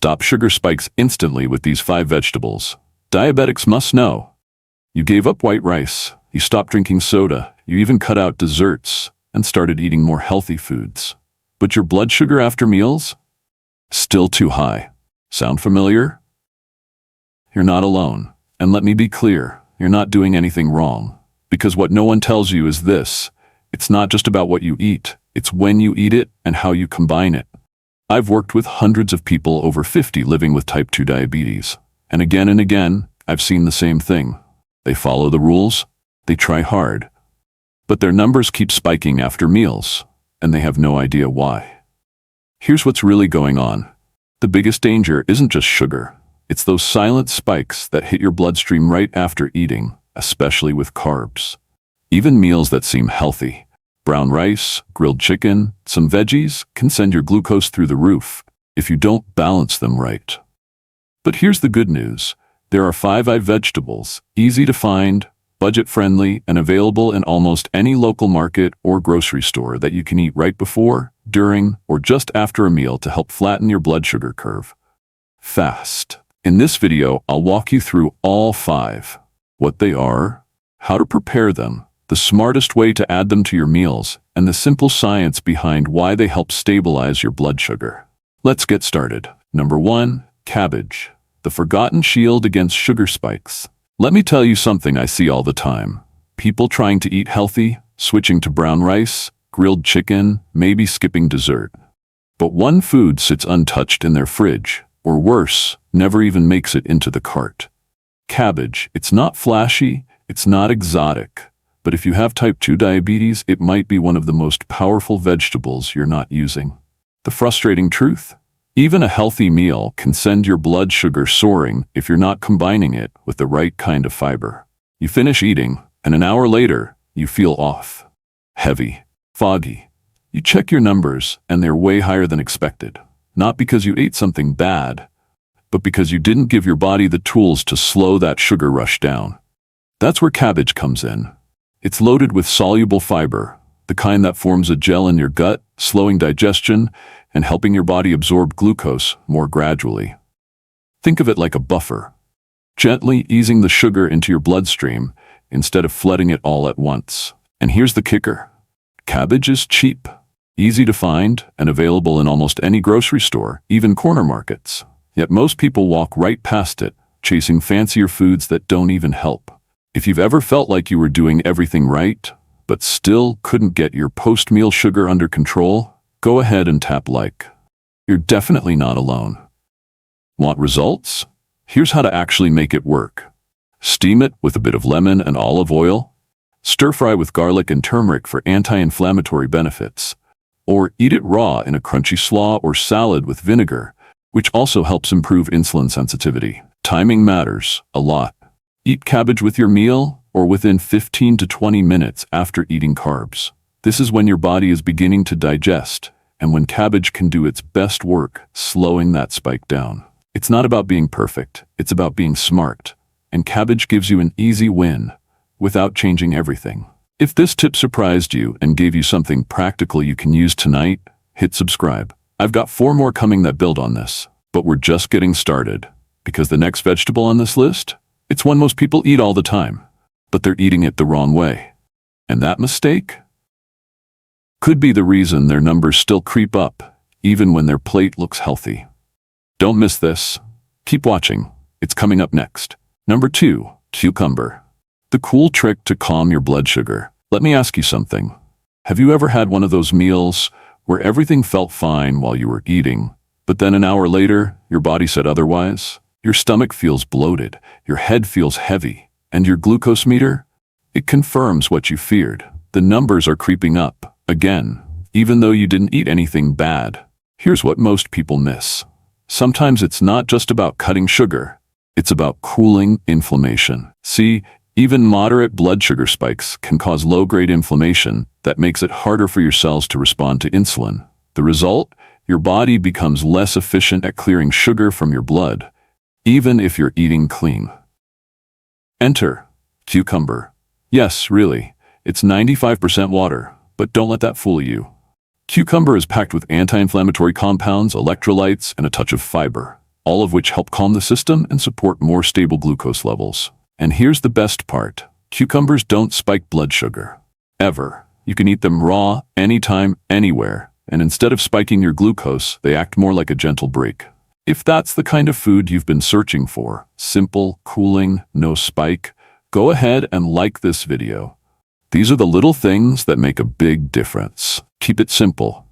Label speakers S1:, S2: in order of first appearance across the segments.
S1: Stop sugar spikes instantly with these 5 vegetables. Diabetics must know. You gave up white rice, you stopped drinking soda, you even cut out desserts and started eating more healthy foods. But your blood sugar after meals? Still too high. Sound familiar? You're not alone. And let me be clear, you're not doing anything wrong. Because what no one tells you is this: it's not just about what you eat, it's when you eat it and how you combine it. I've worked with hundreds of people over 50 living with type 2 diabetes. And again, I've seen the same thing. They follow the rules, they try hard, but their numbers keep spiking after meals, and they have no idea why. Here's what's really going on. The biggest danger isn't just sugar. It's those silent spikes that hit your bloodstream right after eating, especially with carbs. Even meals that seem healthy, brown rice, grilled chicken, some veggies, can send your glucose through the roof if you don't balance them right. But here's the good news. There are 5 vegetables, easy to find, budget-friendly, and available in almost any local market or grocery store that you can eat right before, during, or just after a meal to help flatten your blood sugar curve. Fast. In this video, I'll walk you through all 5. What they are, how to prepare them, the smartest way to add them to your meals, and the simple science behind why they help stabilize your blood sugar. Let's get started. Number 1, cabbage. The forgotten shield against sugar spikes. Let me tell you something I see all the time. People trying to eat healthy, switching to brown rice, grilled chicken, maybe skipping dessert. But one food sits untouched in their fridge, or worse, never even makes it into the cart. Cabbage. It's not flashy, it's not exotic, but if you have type 2 diabetes, it might be one of the most powerful vegetables you're not using. The frustrating truth? Even a healthy meal can send your blood sugar soaring if you're not combining it with the right kind of fiber. You finish eating, and an hour later, you feel off. Heavy. Foggy. You check your numbers, and they're way higher than expected. Not because you ate something bad, but because you didn't give your body the tools to slow that sugar rush down. That's where cabbage comes in. It's loaded with soluble fiber, the kind that forms a gel in your gut, slowing digestion and helping your body absorb glucose more gradually. Think of it like a buffer, gently easing the sugar into your bloodstream instead of flooding it all at once. And here's the kicker. Cabbage is cheap, easy to find, and available in almost any grocery store, even corner markets. Yet most people walk right past it, chasing fancier foods that don't even help. If you've ever felt like you were doing everything right, but still couldn't get your post-meal sugar under control, go ahead and tap like. You're definitely not alone. Want results? Here's how to actually make it work. Steam it with a bit of lemon and olive oil. Stir-fry with garlic and turmeric for anti-inflammatory benefits. Or eat it raw in a crunchy slaw or salad with vinegar, which also helps improve insulin sensitivity. Timing matters a lot. Eat cabbage with your meal or within 15 to 20 minutes after eating carbs. This is when your body is beginning to digest, and when cabbage can do its best work, slowing that spike down. It's not about being perfect, it's about being smart. And cabbage gives you an easy win, without changing everything. If this tip surprised you and gave you something practical you can use tonight, hit subscribe. I've got 4 more coming that build on this, but we're just getting started. Because the next vegetable on this list, it's one most people eat all the time, but they're eating it the wrong way. And that mistake could be the reason their numbers still creep up, even when their plate looks healthy. Don't miss this. Keep watching. It's coming up next. Number 2, cucumber. The cool trick to calm your blood sugar. Let me ask you something. Have you ever had one of those meals where everything felt fine while you were eating, but then an hour later, your body said otherwise? Your stomach feels bloated, your head feels heavy, and your glucose meter? It confirms what you feared. The numbers are creeping up. Again, even though you didn't eat anything bad. Here's what most people miss. Sometimes it's not just about cutting sugar, it's about cooling inflammation. See, even moderate blood sugar spikes can cause low-grade inflammation that makes it harder for your cells to respond to insulin. The result? Your body becomes less efficient at clearing sugar from your blood, even if you're eating clean. Enter cucumber. Yes, really, it's 95% water. But don't let that fool you. Cucumber is packed with anti-inflammatory compounds, electrolytes, and a touch of fiber. all of which help calm the system and support more stable glucose levels. And here's the best part. Cucumbers don't spike blood sugar. Ever. You can eat them raw, anytime, anywhere, and instead of spiking your glucose, they act more like a gentle brake. If that's the kind of food you've been searching for, simple, cooling, no spike, go ahead and like this video. These are the little things that make a big difference. Keep it simple.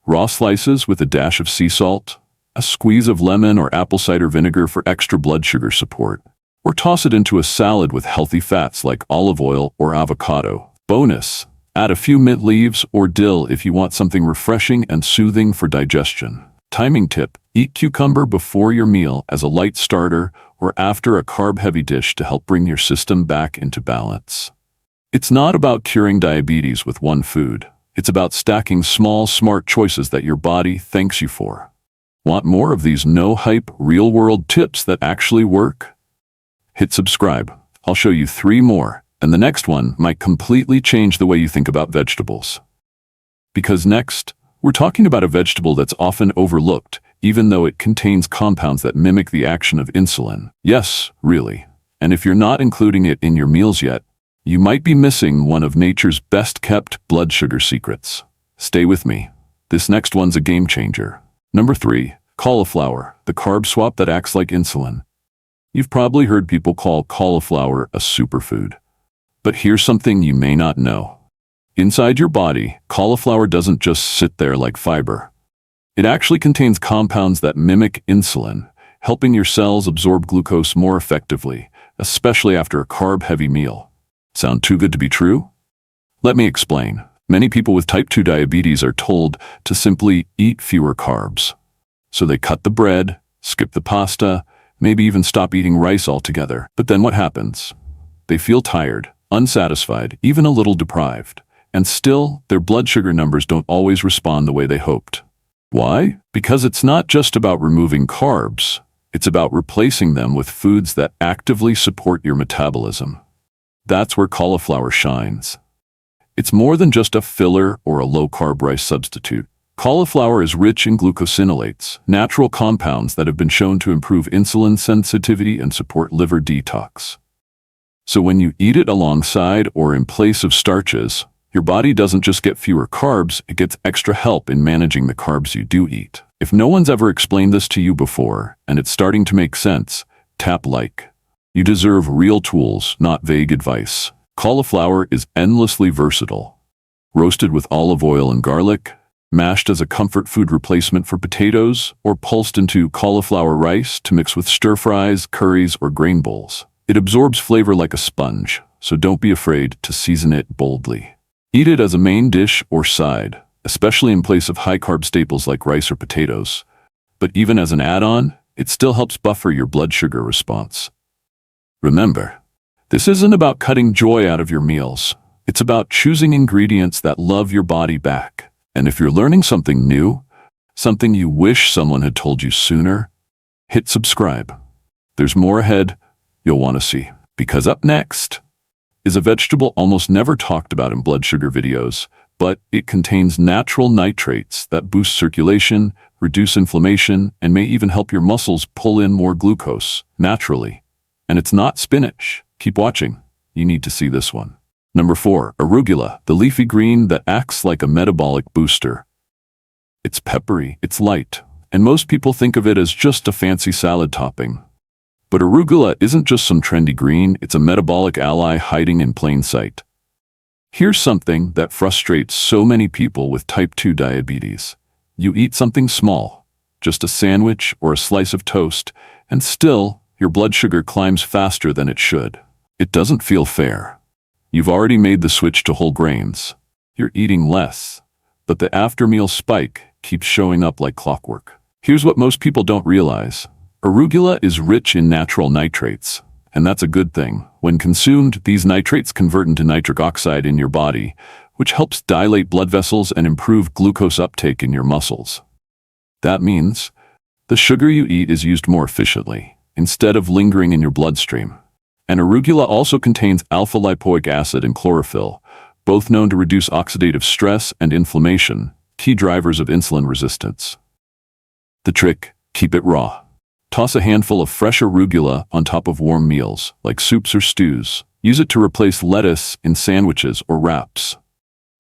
S1: Raw slices with a dash of sea salt, a squeeze of lemon or apple cider vinegar for extra blood sugar support, or toss it into a salad with healthy fats like olive oil or avocado. Bonus, add a few mint leaves or dill if you want something refreshing and soothing for digestion. Timing tip, eat cucumber before your meal as a light starter or after a carb-heavy dish to help bring your system back into balance. It's not about curing diabetes with one food. It's about stacking small, smart choices that your body thanks you for. Want more of these no-hype, real-world tips that actually work? Hit subscribe. I'll show you 3 more, and the next one might completely change the way you think about vegetables. Because next, we're talking about a vegetable that's often overlooked, even though it contains compounds that mimic the action of insulin. Yes, really. And if you're not including it in your meals yet, you might be missing one of nature's best-kept blood sugar secrets. Stay with me. This next one's a game changer. Number 3, cauliflower, the carb swap that acts like insulin. You've probably heard people call cauliflower a superfood. But here's something you may not know. Inside your body, cauliflower doesn't just sit there like fiber. It actually contains compounds that mimic insulin, helping your cells absorb glucose more effectively, especially after a carb-heavy meal. Sound too good to be true? Let me explain. Many people with type 2 diabetes are told to simply eat fewer carbs. So they cut the bread, skip the pasta, maybe even stop eating rice altogether. But then what happens? They feel tired, unsatisfied, even a little deprived. And still, their blood sugar numbers don't always respond the way they hoped. Why? Because it's not just about removing carbs. It's about replacing them with foods that actively support your metabolism. That's where cauliflower shines. It's more than just a filler or a low-carb rice substitute. Cauliflower is rich in glucosinolates, natural compounds that have been shown to improve insulin sensitivity and support liver detox. So when you eat it alongside or in place of starches, your body doesn't just get fewer carbs, it gets extra help in managing the carbs you do eat. If no one's ever explained this to you before, and it's starting to make sense, tap like. You deserve real tools, not vague advice. Cauliflower is endlessly versatile. Roasted with olive oil and garlic, mashed as a comfort food replacement for potatoes, or pulsed into cauliflower rice to mix with stir-fries, curries, or grain bowls. It absorbs flavor like a sponge, so don't be afraid to season it boldly. Eat it as a main dish or side, especially in place of high-carb staples like rice or potatoes. But even as an add-on, it still helps buffer your blood sugar response. Remember, this isn't about cutting joy out of your meals. It's about choosing ingredients that love your body back. And if you're learning something new, something you wish someone had told you sooner, hit subscribe. There's more ahead you'll want to see. Because up next is a vegetable almost never talked about in blood sugar videos, but it contains natural nitrates that boost circulation, reduce inflammation, and may even help your muscles pull in more glucose naturally. And it's not spinach. Keep watching. You need to see this one. Number 4, arugula, the leafy green that acts like a metabolic booster. It's peppery, it's light, and most people think of it as just a fancy salad topping. But arugula isn't just some trendy green, it's a metabolic ally hiding in plain sight. Here's something that frustrates so many people with type 2 diabetes. You eat something small, just a sandwich or a slice of toast, and still, your blood sugar climbs faster than it should. It doesn't feel fair. You've already made the switch to whole grains. You're eating less, but the after-meal spike keeps showing up like clockwork. Here's what most people don't realize. Arugula is rich in natural nitrates, and that's a good thing. When consumed, these nitrates convert into nitric oxide in your body, which helps dilate blood vessels and improve glucose uptake in your muscles. That means the sugar you eat is used more efficiently, instead of lingering in your bloodstream. And arugula also contains alpha-lipoic acid and chlorophyll, both known to reduce oxidative stress and inflammation, key drivers of insulin resistance. The trick, keep it raw. Toss a handful of fresh arugula on top of warm meals, like soups or stews. Use it to replace lettuce in sandwiches or wraps.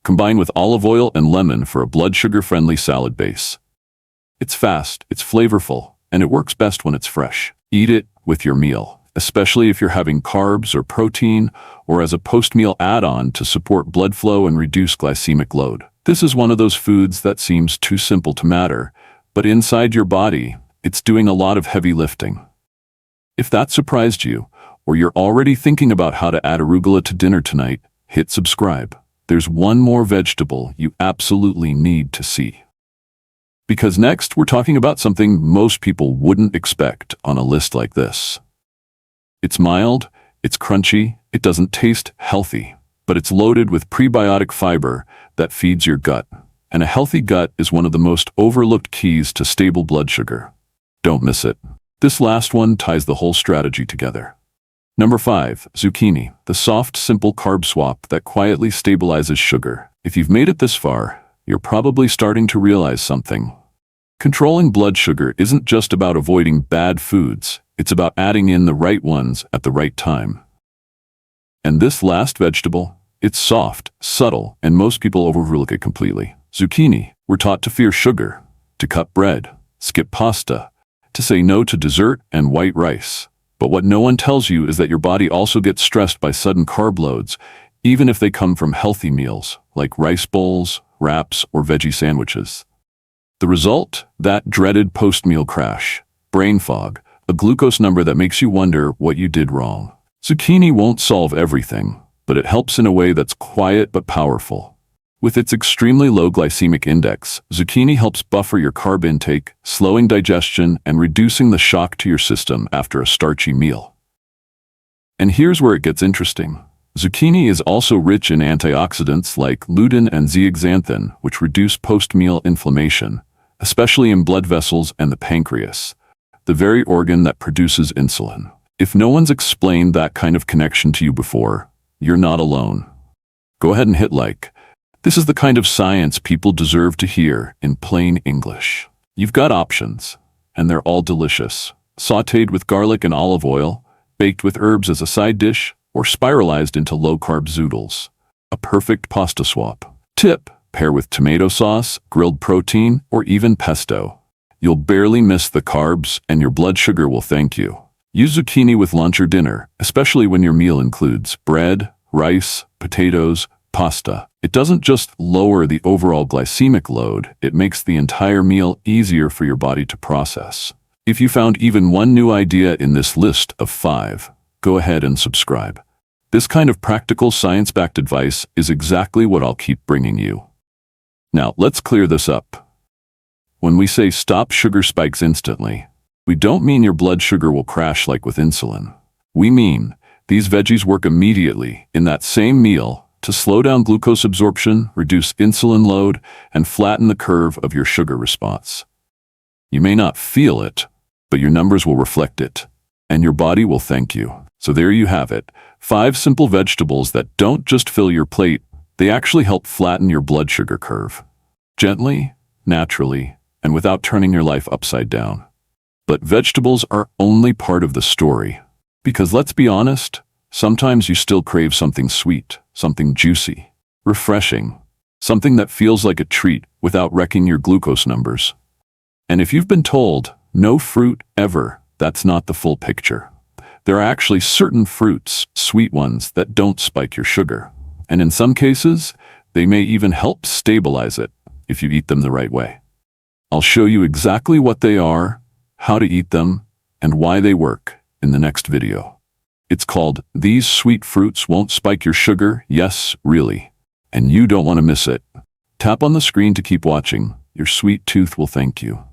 S1: Combine with olive oil and lemon for a blood sugar-friendly salad base. It's fast, it's flavorful, and it works best when it's fresh. Eat it with your meal, especially if you're having carbs or protein, or as a post-meal add-on to support blood flow and reduce glycemic load. This is one of those foods that seems too simple to matter, but inside your body, it's doing a lot of heavy lifting. If that surprised you, or you're already thinking about how to add arugula to dinner tonight, hit subscribe. There's one more vegetable you absolutely need to see. Because next, we're talking about something most people wouldn't expect on a list like this. It's mild, it's crunchy, it doesn't taste healthy, but it's loaded with prebiotic fiber that feeds your gut. And a healthy gut is one of the most overlooked keys to stable blood sugar. Don't miss it. This last one ties the whole strategy together. Number 5, zucchini, the soft, simple carb swap that quietly stabilizes sugar. If you've made it this far, you're probably starting to realize something. Controlling blood sugar isn't just about avoiding bad foods, it's about adding in the right ones at the right time. And this last vegetable, it's soft, subtle, and most people overlook it completely. Zucchini. We're taught to fear sugar, to cut bread, skip pasta, to say no to dessert and white rice. But what no one tells you is that your body also gets stressed by sudden carb loads, even if they come from healthy meals, like rice bowls, wraps, or veggie sandwiches. The result? That dreaded post-meal crash, brain fog, a glucose number that makes you wonder what you did wrong. Zucchini won't solve everything, but it helps in a way that's quiet but powerful. With its extremely low glycemic index, zucchini helps buffer your carb intake, slowing digestion and reducing the shock to your system after a starchy meal. And here's where it gets interesting. Zucchini is also rich in antioxidants like lutein and zeaxanthin, which reduce post-meal inflammation, especially in blood vessels and the pancreas, the very organ that produces insulin. If no one's explained that kind of connection to you before, you're not alone. Go ahead and hit like. This is the kind of science people deserve to hear in plain English. You've got options, and they're all delicious. Sautéed with garlic and olive oil, baked with herbs as a side dish, or spiralized into low-carb zoodles. A perfect pasta swap. Tip: pair with tomato sauce, grilled protein, or even pesto. You'll barely miss the carbs, and your blood sugar will thank you. Use zucchini with lunch or dinner, especially when your meal includes bread, rice, potatoes, pasta. It doesn't just lower the overall glycemic load, it makes the entire meal easier for your body to process. If you found even one new idea in this list of 5, go ahead and subscribe. This kind of practical science-backed advice is exactly what I'll keep bringing you. Now, let's clear this up. When we say stop sugar spikes instantly, we don't mean your blood sugar will crash like with insulin. We mean these veggies work immediately in that same meal to slow down glucose absorption, reduce insulin load, and flatten the curve of your sugar response. You may not feel it, but your numbers will reflect it, and your body will thank you. So there you have it, 5 simple vegetables that don't just fill your plate, they actually help flatten your blood sugar curve. Gently, naturally, and without turning your life upside down. But vegetables are only part of the story. Because let's be honest, sometimes you still crave something sweet, something juicy, refreshing, something that feels like a treat without wrecking your glucose numbers. And if you've been told, no fruit ever, that's not the full picture. There are actually certain fruits, sweet ones, that don't spike your sugar. And in some cases, they may even help stabilize it if you eat them the right way. I'll show you exactly what they are, how to eat them, and why they work in the next video. It's called These Sweet Fruits Won't Spike Your Sugar, Yes, Really. And you don't want to miss it. Tap on the screen to keep watching. Your sweet tooth will thank you.